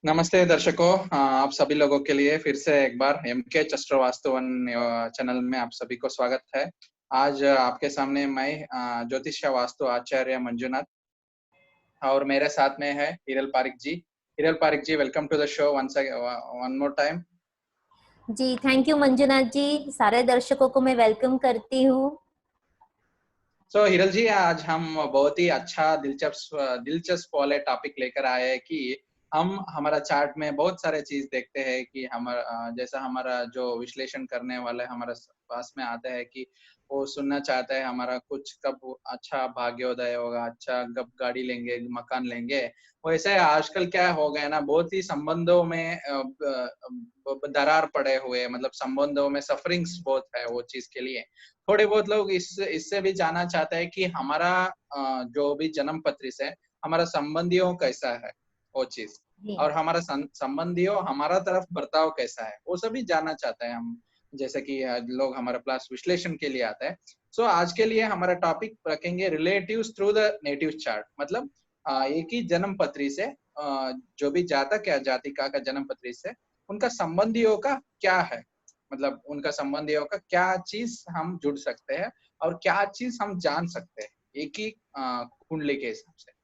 नमस्ते दर्शकों, आप सभी लोगों के लिए फिर से एक बार एमके चस्ट्रवास्तवन चैनल में आप सभी को स्वागत है। आज आपके सामने मैं ज्योतिष वास्तु आचार्य मंजुनाथ और मेरे साथ में है Hiral Parikh ji. Hiral Parikh ji, welcome to the show one more time. जी थैंक यू मंजुनाथ जी, सारे दर्शकों को मैं वेलकम करती हूँ। सो हिरल जी, आज हम बहुत ही अच्छा दिलचस्प वाले टॉपिक लेकर आए हैं कि हम हमारा चार्ट में बहुत सारे चीज देखते हैं कि हमारा जैसा हमारा जो विश्लेषण करने वाले हमारे पास में आते हैं कि वो सुनना चाहता है हमारा कुछ कब अच्छा भाग्योदय होगा, अच्छा कब गाड़ी लेंगे, मकान लेंगे। वैसे आजकल क्या हो गया ना, बहुत ही संबंधों में दरार पड़े हुए, मतलब संबंधों में सफरिंग्स बहुत है वो चीज के लिए। थोड़े बहुत लोग इससे भी जानना चाहते हैं कि हमारा जो भी जन्म पत्री से हमारा संबंधियों कैसा है वो चीज, जी और हमारा संबंधियों हमारा तरफ बर्ताव कैसा है वो सभी जानना चाहते हैं हम। जैसे कि लोग हमारे पास विश्लेषण के लिए आते हैं। सो आज के लिए हमारा टॉपिक रखेंगे relatives through the native chart. मतलब एक ही जन्म पत्री से जो भी जातक या जातिका का जन्म पत्री से उनका संबंधियों का क्या है, मतलब उनका संबंधियों का क्या चीज हम जुड़ सकते हैं और क्या चीज हम जान सकते हैं एक ही कुंडली के हिसाब से।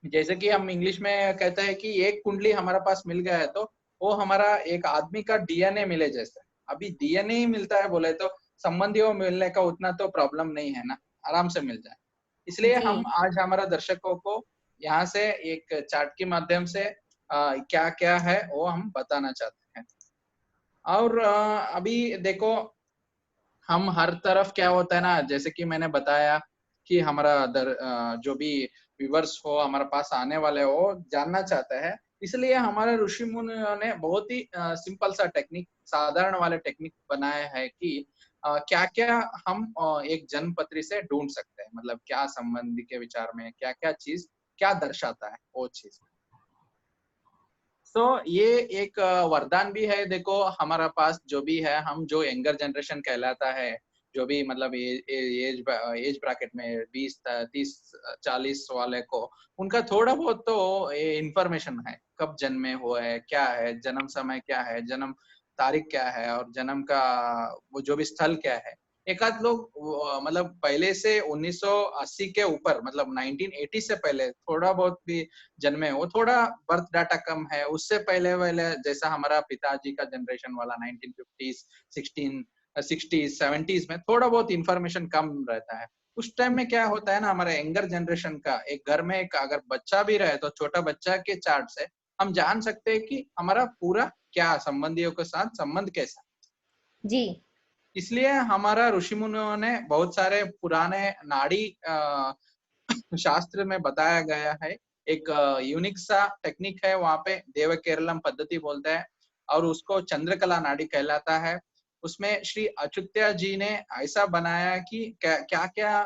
जैसे कि हम इंग्लिश में कहते हैं कि एक कुंडली हमारे पास मिल गया है तो वो हमारा एक आदमी का डीएनए मिले जैसे। अभी डीएनए ही मिलता है बोले तो संबंधियों मिलने का उतना तो प्रॉब्लम नहीं है ना, आराम से मिल जाए। इसलिए जी हम आज हमारा दर्शकों को यहाँ से एक चार्ट के माध्यम से क्या क्या है वो हम बताना चाहते हैं। और अभी देखो, हम हर तरफ क्या होता है ना, जैसे कि मैंने बताया कि हमारा जो भी व्यूवर्स हो हमारे पास आने वाले हो जानना चाहते हैं। इसलिए हमारे ऋषि मुनियों ने बहुत ही सिंपल सा टेक्निक, साधारण वाले टेक्निक बनाया है कि क्या क्या हम एक जन्म पत्री से ढूंढ सकते हैं, मतलब क्या संबंधी के विचार में क्या क्या चीज क्या दर्शाता है वो चीज। तो ये एक वरदान भी है। देखो हमारा पास जो भी है, हम जो यंगर जनरेशन कहलाता है, जो भी मतलब एज एज ब्रैकेट में 20 30 40 वाले को, उनका थोड़ा बहुत तो इंफॉर्मेशन है, कब जन्मे हुए है, क्या है जन्म समय, क्या है जन्म तारीख, क्या है और जन्म का वो जो भी स्थल क्या है। एक आध लोग मतलब पहले से 1980 के ऊपर, मतलब 1980 से पहले थोड़ा बहुत भी जन्मे हो, थोड़ा बर्थ डाटा कम है उससे पहले वाले, जैसा हमारा पिताजी का जनरेशन वाला 1950s 60s 70s में थोड़ा बहुत इंफॉर्मेशन कम रहता है। उस टाइम में क्या होता है ना, हमारे यंगर जनरेशन का एक घर में एक अगर बच्चा भी रहे तो छोटा बच्चा के चार्ट से हम जान सकते हैं कि हमारा पूरा क्या संबंधियों के साथ संबंध कैसा। जी इसलिए हमारा ऋषि मुनियों ने बहुत सारे पुराने नाड़ी शास्त्र में बताया गया है। एक यूनिक सा टेक्निक है वहां पे, देव केरलम पद्धति बोलते हैं और उसको चंद्रकला नाड़ी कहलाता है। उसमें श्री अच्युत्या जी ने ऐसा बनाया कि क्या क्या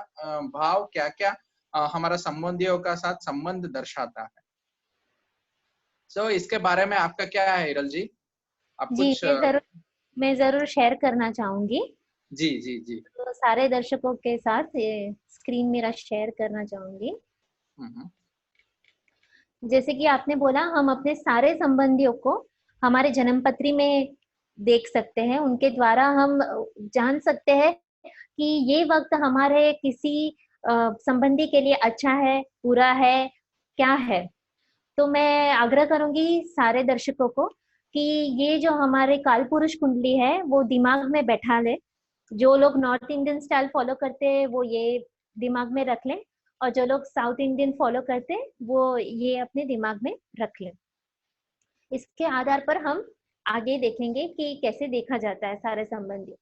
भाव, क्या क्या हमारा संबंधियों का साथ संबंध दर्शाता है। सो इसके बारे में आपका क्या है हिरल जी, आप जी कुछ मैं जरूर शेयर करना चाहूंगी। जी जी जी। तो सारे दर्शकों के साथ ये स्क्रीन मेरा शेयर करना चाहूंगी। हम्म। जैसे कि आपने बोला, हम अपने सारे संबंधियों को हमारे जन्म पत्री में देख सकते हैं। उनके द्वारा हम जान सकते हैं कि ये वक्त हमारे किसी संबंधी के लिए अच्छा है, बुरा है, क्या है। तो मैं आग्रह करूंगी सारे दर्शकों को कि ये जो हमारे काल पुरुष कुंडली है वो दिमाग में बैठा ले। जो लोग नॉर्थ इंडियन स्टाइल फॉलो करते हैं वो ये दिमाग में रख लें, और जो लोग साउथ इंडियन फॉलो करते हैं वो ये अपने दिमाग में रख लें। इसके आधार पर हम आगे देखेंगे कि कैसे देखा जाता है सारे संबंधी।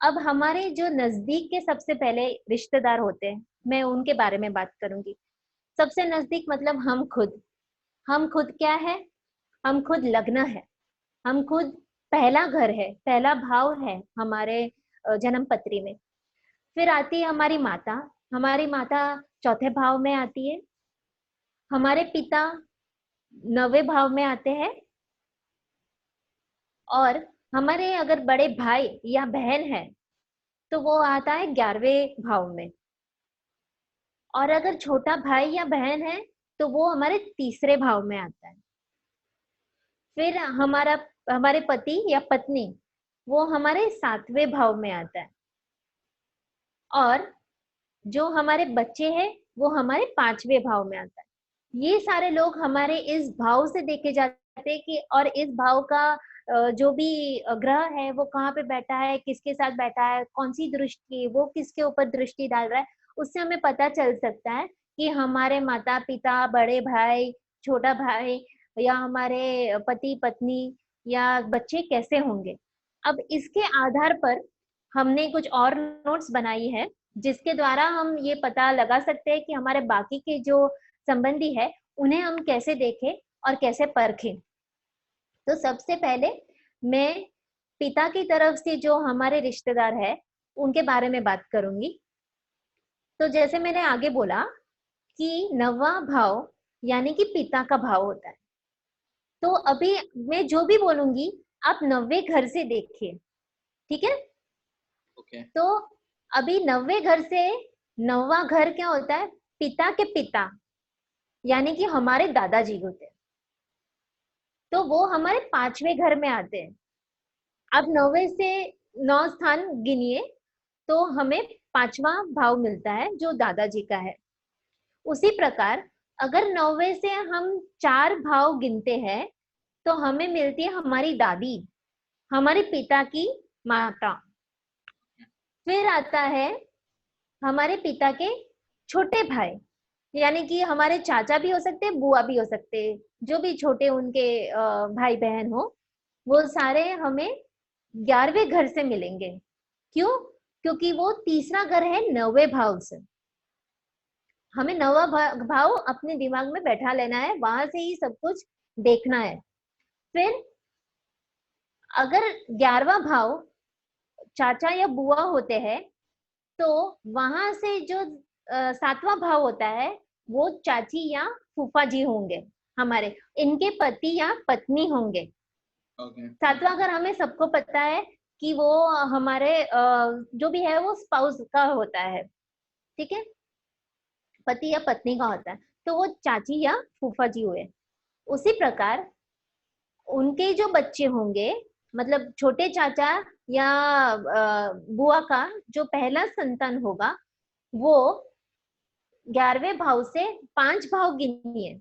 अब हमारे जो नजदीक के सबसे पहले रिश्तेदार होते हैं, मैं उनके बारे में बात करूंगी। सबसे नजदीक मतलब हम खुद क्या है? हम खुद लग्न है, हम खुद पहला घर है, पहला भाव है हमारे जन्म पत्री में। फिर आती है हमारी माता। हमारी माता चौथे भाव में आती है। हमारे पिता 9वें भाव में आते हैं। और हमारे अगर बड़े भाई या बहन है तो वो आता है 11वें भाव में। और अगर छोटा भाई या बहन है तो वो हमारे तीसरे भाव में आता है। फिर हमारे पति या पत्नी वो हमारे 7वें भाव में आता है, और जो हमारे बच्चे हैं वो हमारे 5वें भाव में आता है। ये सारे लोग हमारे इस भाव से देखे जाते हैं कि, और इस भाव का जो भी ग्रह है वो कहाँ पे बैठा है, किसके साथ बैठा है, कौन सी दृष्टि, वो किसके ऊपर दृष्टि डाल रहा है, उससे हमें पता चल सकता है कि हमारे माता पिता, बड़े भाई, छोटा भाई, या हमारे पति पत्नी या बच्चे कैसे होंगे। अब इसके आधार पर हमने कुछ और नोट्स बनाई है, जिसके द्वारा हम ये पता लगा सकते हैं कि हमारे बाकी के जो संबंधी है उन्हें हम कैसे देखें और कैसे परखें। तो सबसे पहले मैं पिता की तरफ से जो हमारे रिश्तेदार है उनके बारे में बात करूंगी। तो जैसे मैंने आगे बोला कि 9वां भाव यानी कि पिता का भाव होता है। तो अभी मैं जो भी बोलूंगी आप 9वें घर से देखिए, ठीक है? ओके। तो अभी 9वें घर से 9वां घर क्या होता है? पिता के पिता यानी कि हमारे दादाजी होते हैं, तो वो हमारे 5वें घर में आते हैं। अब 9वें से 9 स्थान गिनिए तो हमें 5वां भाव मिलता है जो दादाजी का है। उसी प्रकार अगर 9वें से हम 4 भाव गिनते हैं तो हमें मिलती है हमारी दादी, हमारे पिता की माता। फिर आता है हमारे पिता के छोटे भाई, यानी कि हमारे चाचा भी हो सकते हैं, बुआ भी हो सकते हैं, जो भी छोटे उनके भाई बहन हो, वो सारे हमें 11वें घर से मिलेंगे। क्यों? क्योंकि वो तीसरा घर है 9वें भाव से। हमें 9वां भाव अपने दिमाग में बैठा लेना है, वहां से ही सब कुछ देखना है। फिर अगर 11वां भाव चाचा या बुआ होते हैं तो वहां से जो 7वां भाव होता है वो चाची या फूफा जी होंगे हमारे, इनके पति या पत्नी होंगे। ओके। 7वां घर हमें सबको पता है कि वो हमारे जो भी है वो स्पाउस का होता है, ठीक है, पति या पत्नी का होता है, तो वो चाची या फूफा जी हुए। उसी प्रकार उनके जो बच्चे होंगे, मतलब छोटे चाचा या बुआ का जो पहला संतान होगा वो 11वें भाव से 5 भाव गिनिए,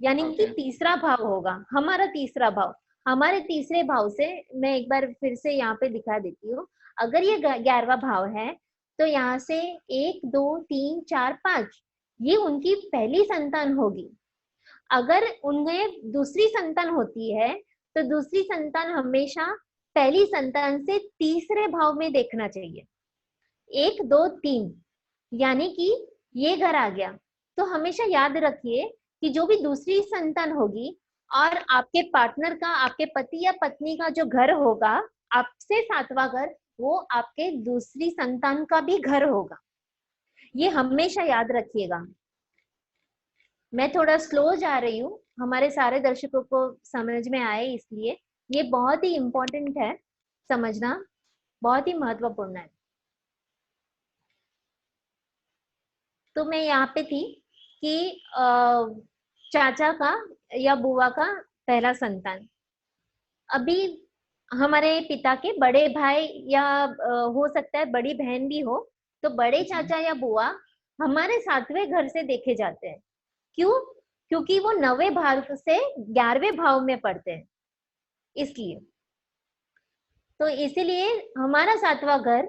यानी कि ओके। तीसरा भाव होगा हमारा तीसरा भाव। हमारे तीसरे भाव से मैं एक बार फिर से यहाँ पे दिखा देती हूँ। अगर ये 11वां भाव है तो यहाँ से 1 2 3 4 5 ये उनकी पहली संतान होगी। अगर उन्हें दूसरी संतान होती है तो दूसरी संतान हमेशा पहली संतान से तीसरे भाव में देखना चाहिए। 1 2 3 यानी कि ये घर आ गया। तो हमेशा याद रखिए कि जो भी दूसरी संतान होगी और आपके पार्टनर का, आपके पति या पत्नी का जो घर होगा, आपसे 7वां घर, वो आपके दूसरी संतान का भी घर होगा। ये हमेशा याद रखिएगा। मैं थोड़ा स्लो जा रही हूँ, हमारे सारे दर्शकों को समझ में आए, इसलिए ये बहुत ही इम्पोर्टेंट है, समझना बहुत ही महत्वपूर्ण है। तो मैं यहाँ पे थी कि चाचा का या बुआ का पहला संतान। अभी हमारे पिता के बड़े भाई या हो सकता है बड़ी बहन भी हो, तो बड़े चाचा या बुआ हमारे 7वें घर से देखे जाते हैं। क्यों? क्योंकि वो 9वें भाव से 11वें भाव में पड़ते हैं, इसलिए। तो इसीलिए हमारा 7वां घर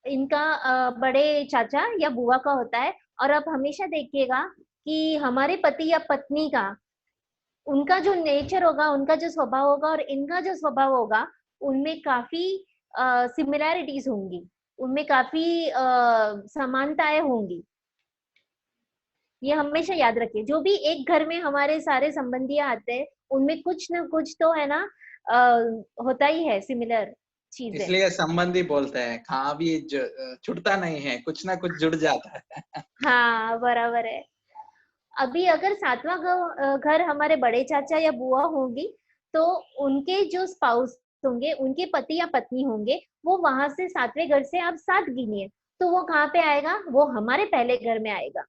इनका बड़े चाचा या बुआ का होता है। और आप हमेशा देखिएगा कि हमारे पति या पत्नी का, उनका जो नेचर होगा, उनका जो स्वभाव होगा और इनका जो स्वभाव होगा, उनमें काफी सिमिलैरिटीज होंगी, उनमें काफी समानताएं होंगी। ये हमेशा याद रखिए। जो भी एक घर में हमारे सारे संबंधी आते हैं उनमें कुछ ना कुछ तो है ना होता ही है, सिमिलर चीजें। इसलिए संबंधी बोलते हैं, कहाँ भी छुटता नहीं है, कुछ ना कुछ जुड़ जाता है। हाँ, बराबर है। अभी अगर 7वां घर हमारे बड़े चाचा या बुआ होगी तो उनके जो स्पाउस होंगे, उनके पति या पत्नी होंगे, वो वहां से 7वें घर से आप 7 गिनिए, तो वो कहाँ पे आएगा? वो हमारे पहले घर में आएगा।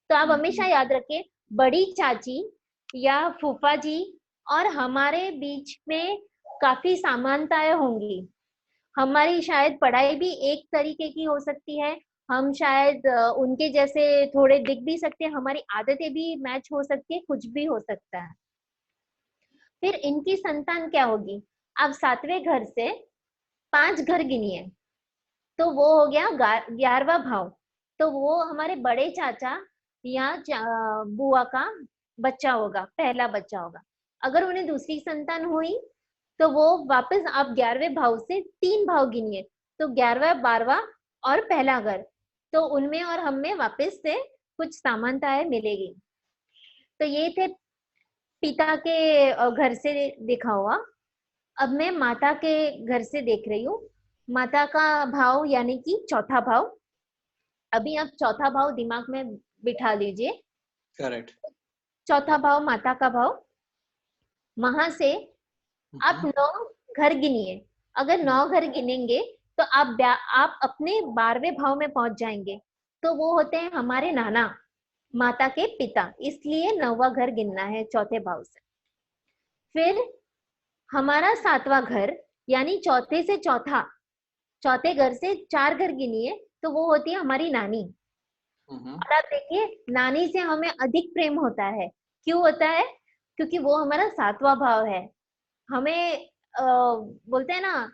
तो आप हमेशा याद रखें, बड़ी चाची या फूफा जी और हमारे बीच में काफी समानताएं होंगी। हमारी शायद पढ़ाई भी एक तरीके की हो सकती है, हम शायद उनके जैसे थोड़े दिख भी सकते हैं, हमारी आदतें भी मैच हो सकती है, कुछ भी हो सकता है। फिर इनकी संतान क्या होगी? अब 7वें घर से 5 घर गिनिए, तो वो हो गया 11वां भाव। तो वो हमारे बड़े चाचा या बुआ का बच्चा होगा, पहला बच्चा होगा। अगर उन्हें दूसरी संतान हुई तो वो वापस आप 11वें भाव से 3 भाव गिनिए, तो 11वां 12वां और पहला घर, तो उनमें और हम में वापस से कुछ समानताएं मिलेगी। तो ये थे पिता के घर से देखा हुआ। अब मैं माता के घर से देख रही हूँ। माता का भाव यानी कि चौथा भाव। अभी आप चौथा भाव दिमाग में बिठा लीजिए। करेक्ट। चौथा भाव माता का भाव। वहां से आप 9 घर गिनिए। अगर 9 घर गिनेंगे तो आप अपने 12वें भाव में पहुंच जाएंगे। तो वो होते हैं हमारे नाना, माता के पिता, इसलिए 9वां घर गिनना है चौथे भाव से। फिर हमारा 7वां घर यानी चौथे से चौथा, चौथे घर से 4 घर गिनिए, तो वो होती है हमारी नानी। और आप देखिए, नानी से हमें अधिक प्रेम होता है। क्यों होता है? क्योंकि वो हमारा 7वां भाव है। हमें बोलते हैं ना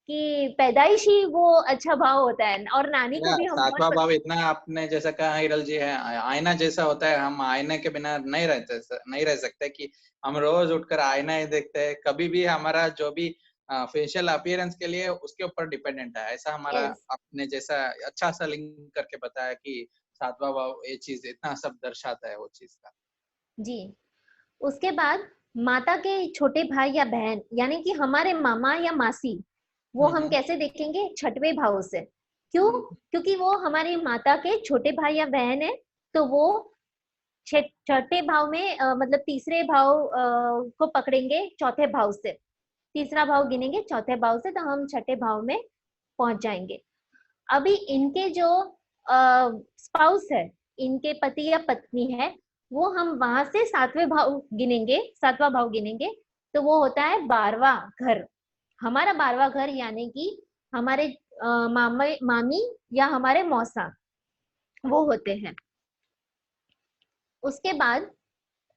कि पैदाइश ही वो अच्छा भाव होता है, और नानी को भी हम बहुत 7वां भाव इतना आपने जैसा कहा हिरल जी है, आईना जैसा होता है। हम आईने के बिना नहीं रह सकते कि हम रोज उठकर आईना ही देखते हैं। कभी भी हमारा जो भी फेशियल अपीयरेंस के लिए उसके ऊपर डिपेंडेंट है। ऐसा हमारा यस आपने जैसा अच्छा सा लिंक करके बताया कि 7वां भाव ये चीज इतना सब दर्शाता है वो चीज का। जी। उसके बाद माता के छोटे भाई या बहन यानी कि हमारे मामा या मासी, वो हम हम्म कैसे देखेंगे? 6वें भाव से। क्यों? हम्म क्योंकि वो हमारी माता के छोटे भाई या बहन है। तो वो छठे भाव में मतलब तीसरे भाव को पकड़ेंगे चौथे भाव से। तीसरा भाव गिनेंगे चौथे भाव से, तो हम छठे भाव में पहुंच जाएंगे। अभी इनके जो स्पाउस है, इनके पति या पत्नी है, वो हम वहां से 7वें भाव गिनेंगे, 7वां भाव गिनेंगे, तो वो होता है 12वां घर। हमारा 12वां घर यानी कि हमारे मामी या हमारे मौसा, वो होते हैं। उसके बाद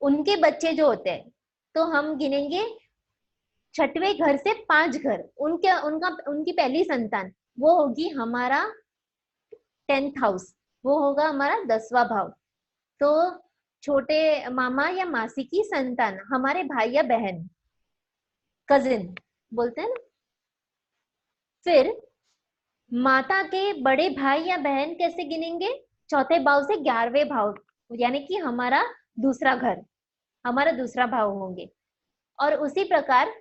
उनके बच्चे जो होते हैं, तो हम गिनेंगे 6वें घर से 5 घर। उनकी पहली संतान वो होगी हमारा 10th हाउस, वो होगा हमारा 10वां भाव। तो छोटे मामा या मासी की संतान, हमारे भाई या बहन, कजिन बोलते हैं ना। फिर माता के बड़े भाई या बहन कैसे गिनेंगे? चौथे भाव से 11वें भाव, यानी कि हमारा दूसरा घर, हमारा दूसरा भाव होंगे। और उसी प्रकार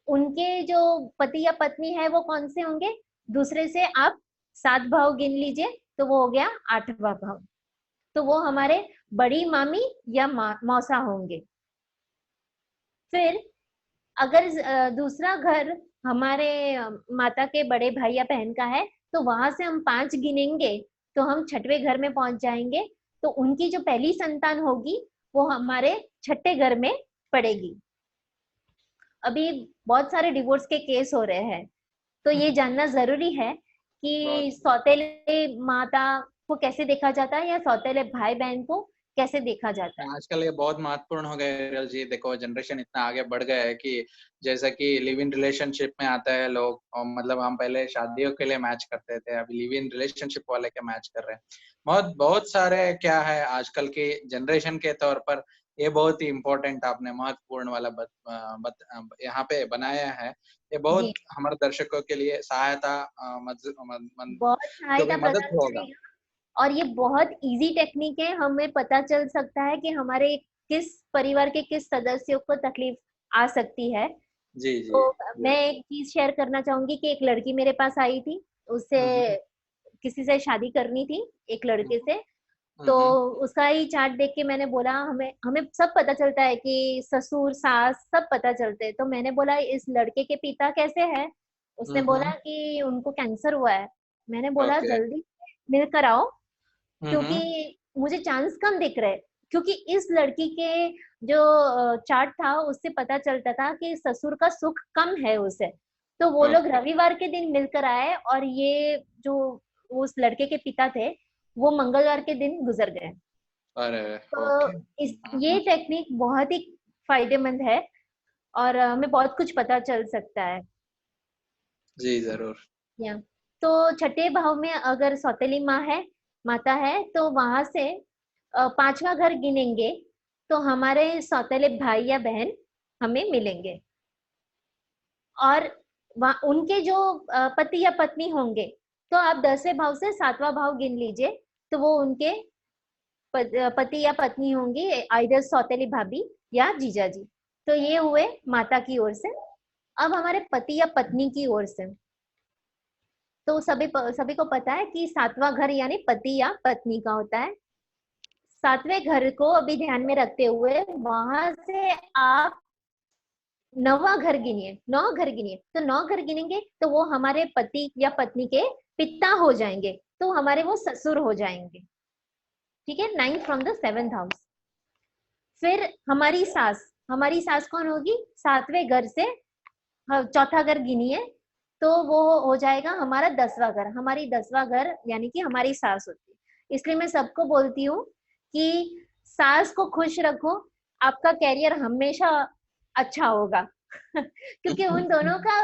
उनके जो पति या पत्नी है वो कौन से होंगे? दूसरे से आप 7 भाव गिन लीजिए, तो वो हो गया 8वां भाव। तो वो हमारे बड़ी मामी या मौसा होंगे। फिर अगर दूसरा घर हमारे माता के बड़े भाई या बहन का है, तो वहां से हम 5 गिनेंगे, तो हम 6वें घर में पहुंच जाएंगे। तो उनकी जो पहली संतान होगी वो हमारे 6ठे घर में पड़ेगी। अभी बहुत सारे डिवोर्स के केस हो रहे हैं, तो ये जानना जरूरी है बहुत कि सौतेले माता को कैसे देखा जाता है या सौतेले भाई बहन को कैसे देखा जाता है। आजकल ये बहुत महत्वपूर्ण हो गया है रियल जी। देखो जनरेशन इतना आगे बढ़ गया है कि जैसा कि लिव इन रिलेशनशिप में आता है लोग, और मतलब हम पहले शादियों के लिए मैच करते थे, अभी लिव इन रिलेशनशिप वाले के मैच कर रहे हैं। बहुत बहुत सारे क्या है आजकल के जनरेशन के तौर पर ये बहुत ही इम्पोर्टेंट आपने महत्वपूर्ण वाला यहाँ पे बनाया है। ये जी, बहुत हमारे दर्शकों के लिए सहायता बहुत जो भी सहायता मदद प्रदान होगा। करेगा। और ये बहुत इजी टेक्निक है, हमें पता चल सकता है कि हमारे किस परिवार के किस सदस्यों को तकलीफ आ सकती है। जी जी। तो मैं एक चीज शेयर करना चाहूंगी कि एक लड़की मेरे पास आई थी, उससे हम्म किसी से शादी करनी थी, एक लड़के से। तो हम्म उसका ही चार्ट देख के मैंने बोला, हमें हमें सब पता चलता है कि ससुर सास सब पता चलते हैं। तो मैंने बोला इस लड़के के पिता कैसे हैं? उसने बोला हम्म। कि उनको कैंसर हुआ है। मैंने बोला ओके। जल्दी मिल कर आओ, हम्म क्योंकि मुझे चांस कम दिख रहे, क्योंकि इस लड़की के जो चार्ट था उससे पता चलता था कि ससुर का सुख कम है उसे, तो वो लोग रविवार के दिन मिलकर आए और ये जो उस लड़के के पिता थे वो मंगलवार के दिन गुजर गए। अरे तो ओके। ये टेक्निक बहुत ही फायदेमंद है और हमें बहुत कुछ पता चल सकता है। जी जरूर। या तो छठे भाव में अगर सौतेली माँ है, माता है, तो वहां से पांचवा घर गिनेंगे तो हमारे सौतेले भाई या बहन हमें मिलेंगे। और उनके जो पति या पत्नी होंगे, तो आप 10वें भाव से 7वां भाव गिन लीजिए, तो वो उनके पति या पत्नी होंगी, आइदर सौतेली भाभी या जीजा जी। तो ये हुए माता की ओर से। अब हमारे पति या पत्नी की ओर से, तो सभी को पता है कि 7वां घर यानी पति या पत्नी का होता है। 7वें घर को अभी ध्यान में रखते हुए वहां से आप 9वां घर गिनिए, 9 घर गिनिए, तो 9 घर गिनेंगे तो वो हमारे पति या पत्नी के पिता हो जाएंगे, तो हमारे वो ससुर हो जाएंगे। ठीक है, 9 फ्रॉम द 7th हाउस। फिर हमारी सास कौन होगी? 7वें घर से चौथा घर गिनिए, तो वो हो जाएगा हमारा 10वां घर, हमारी 10वां घर यानी कि हमारी सास होती है। इसलिए मैं सबको बोलती हूँ कि सास को खुश रखो, आपका कैरियर हमेशा अच्छा होगा क्योंकि उन दोनों का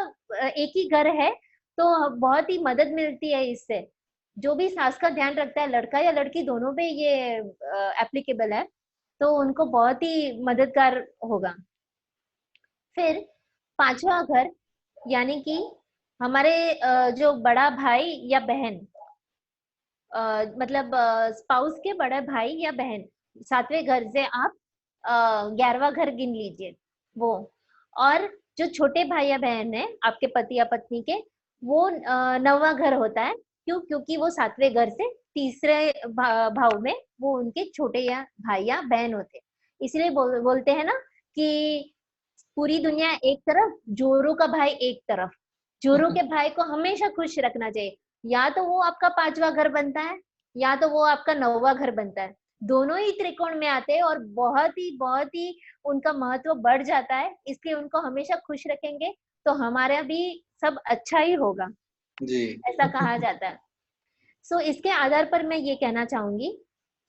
एक ही घर है, तो बहुत ही मदद मिलती है इससे। जो भी सास का ध्यान रखता है, लड़का या लड़की दोनों पे ये एप्लीकेबल है, तो उनको बहुत ही मददगार होगा। फिर पांचवा घर यानी कि हमारे जो बड़ा भाई या बहन, मतलब स्पाउस के बड़ा भाई या बहन, 7वें घर से आप 11वां घर गिन लीजिए वो। और जो छोटे भाई या बहन है आपके पति या पत्नी के, वो 9वां घर होता है। क्यों? क्योंकि वो 7वें घर से तीसरे भाव में वो उनके छोटे या भाई या बहन होते हैं। इसलिए बोलते हैं ना कि पूरी दुनिया एक तरफ, जोरू का भाई एक तरफ। जोरू के भाई को हमेशा खुश रखना चाहिए, या तो वो आपका 5वां घर बनता है या तो वो आपका 9वां घर बनता है। दोनों ही त्रिकोण में आते हैं और बहुत ही उनका महत्व बढ़ जाता है। इसलिए उनको हमेशा खुश रखेंगे तो हमारा भी सब अच्छा ही होगा, जी ऐसा कहा जाता है। सो इसके आधार पर मैं ये कहना चाहूंगी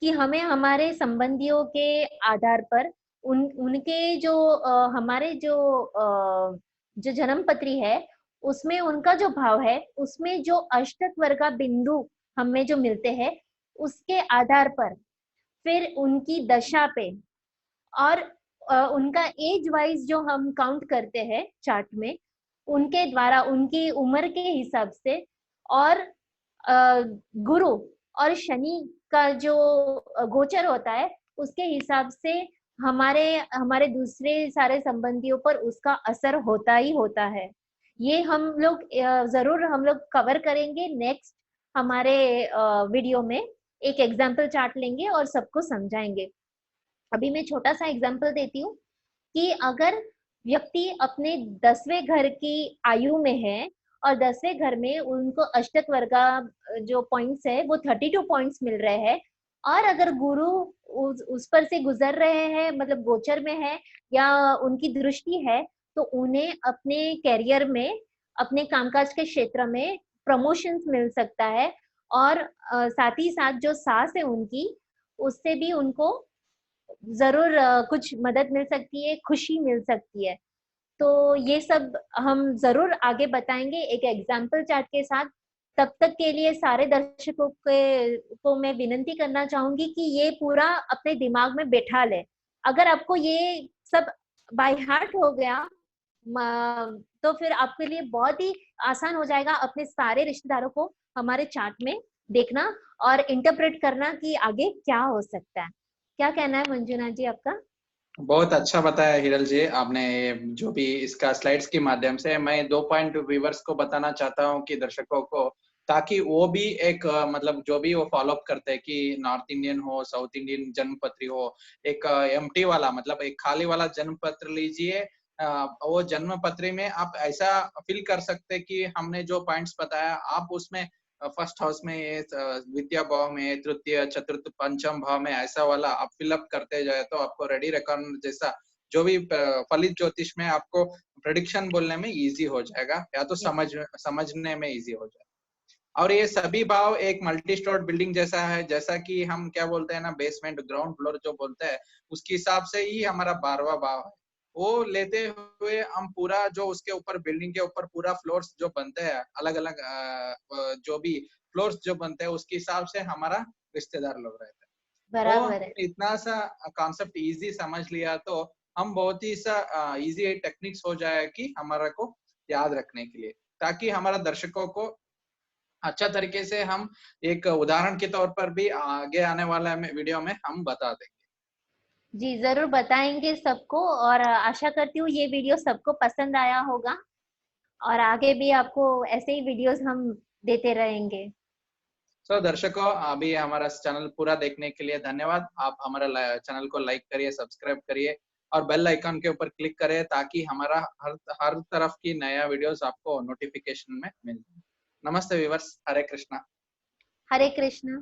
कि हमें हमारे संबंधियों के आधार पर उनके जो हमारे जो जन्म पत्री है उसमें उनका जो भाव है, उसमें जो अष्टक वर्ग का बिंदु हमें जो मिलते हैं, उसके आधार पर फिर उनकी दशा पे और उनका एज वाइज जो हम काउंट करते हैं चार्ट में, उनके द्वारा उनकी उम्र के हिसाब से और गुरु और शनि का जो गोचर होता है उसके हिसाब से हमारे हमारे दूसरे सारे संबंधियों पर उसका असर होता ही होता है। ये हम लोग जरूर हम लोग कवर करेंगे नेक्स्ट हमारे वीडियो में। एक एग्जाम्पल चार्ट लेंगे और सबको समझाएंगे। अभी मैं छोटा सा एग्जाम्पल देती हूँ कि अगर व्यक्ति अपने 10वें घर की आयु में है और 10वें घर में उनको अष्टक वर्गा जो पॉइंट्स है वो 32 पॉइंट्स मिल रहे हैं, और अगर गुरु उस पर से गुजर रहे हैं, मतलब गोचर में है या उनकी दृष्टि है, तो उन्हें अपने कैरियर में, अपने कामकाज के क्षेत्र में प्रमोशंस मिल सकता है। और साथ ही साथ जो सास है उनकी, उससे भी उनको जरूर कुछ मदद मिल सकती है, खुशी मिल सकती है। तो ये सब हम जरूर आगे बताएंगे एक एग्जाम्पल चार्ट के साथ। तब तक के लिए सारे दर्शकों के को मैं विनती करना चाहूंगी कि ये पूरा अपने दिमाग में बैठा ले। अगर आपको ये सब बाय हार्ट हो गया तो फिर आपके लिए बहुत ही आसान हो जाएगा अपने सारे रिश्तेदारों को हमारे चार्ट में देखना और इंटरप्रेट करना कि आगे क्या हो सकता है। क्या कहना है मंजुना जी आपका? बहुत अच्छा बताया हिरल जी आपने। ये जो भी इसका स्लाइड्स के माध्यम से मैं 2 पॉइंट व्यूवर्स को बताना चाहता हूँ कि दर्शकों को, ताकि वो भी एक मतलब जो भी वो फॉलो अप करते हैं कि नॉर्थ इंडियन हो, साउथ इंडियन जन्म पत्री हो, एक एम्प्टी वाला मतलब एक खाली वाला जन्म पत्र लीजिए। वो जन्म पत्री में आप ऐसा फिल कर सकते कि हमने जो पॉइंट्स बताया आप उसमें फर्स्ट हाउस में ये विद्या भाव में, तृतीय चतुर्थ पंचम भाव में, ऐसा वाला आप फिलअप करते जाए तो आपको रेडी रेकॉर्ड जैसा जो भी फलित ज्योतिष में आपको प्रेडिक्शन बोलने में इजी हो जाएगा, या तो समझने में इजी हो जाएगा। और ये सभी भाव एक मल्टी स्टोर बिल्डिंग जैसा है, जैसा कि हम क्या बोलते हैं ना, बेसमेंट ग्राउंड फ्लोर जो बोलते हैं, उसके हिसाब से ही हमारा 12वां भाव है। वो लेते हुए हम पूरा जो उसके ऊपर बिल्डिंग के ऊपर पूरा फ्लोर्स जो बनते हैं, अलग अलग जो भी फ्लोर्स जो बनते हैं, उसके हिसाब से हमारा रिश्तेदार लोग रहते हैं। बराबर तो है। इतना सा कॉन्सेप्ट इजी समझ लिया तो हम बहुत ही सा इजी टेक्निक्स हो जाए कि हमारा को याद रखने के लिए, ताकि हमारा दर्शकों को अच्छा तरीके से हम एक उदाहरण के तौर पर भी आगे आने वाला वीडियो में हम बता देंगे। जी जरूर बताएंगे सबको, और आशा करती हूँ ये वीडियो सबको पसंद आया होगा, और आगे भी आपको ऐसे ही वीडियोस हम देते रहेंगे। सो दर्शकों, अभी हमारा चैनल पूरा देखने के लिए धन्यवाद। आप हमारा चैनल को लाइक करिए, सब्सक्राइब करिए और बेल आइकन के ऊपर क्लिक करें, ताकि हमारा हर तरफ की नया वीडियोस आपको नोटिफिकेशन में मिल जाए। नमस्ते व्यूअर्स, हरे कृष्णा। हरे कृष्णा।